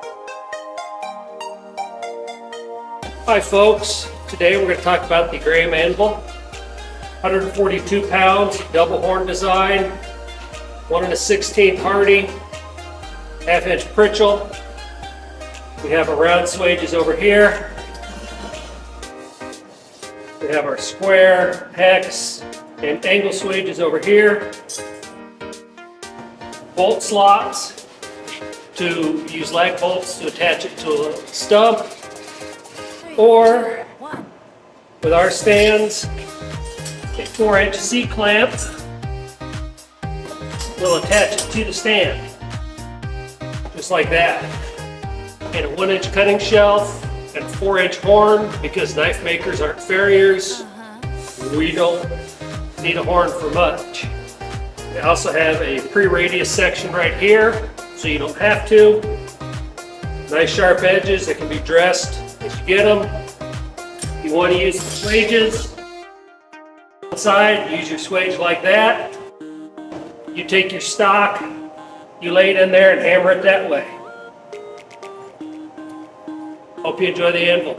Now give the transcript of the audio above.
Hi folks, today we're going to talk about the Graham Anvil. 142 pounds, double horn design, 1 1/16 Hardy, half-inch Pritchell. We have our round swages over here. We have our square, hex, and angle swages over here. Bolt slots to use lag bolts to attach it to a stump. Or with our stands, a 4-inch C-clamp will attach it to the stand, just like that. And a 1-inch cutting shelf and 4-inch horn, because knife makers aren't farriers. We don't need a horn for much. We also have a pre-radius section right here, so you don't have to. Nice sharp edges that can be dressed as you get them. You want to use the swages inside, use your swage like that. You take your stock, you lay it in there and hammer it that way. Hope you enjoy the anvil.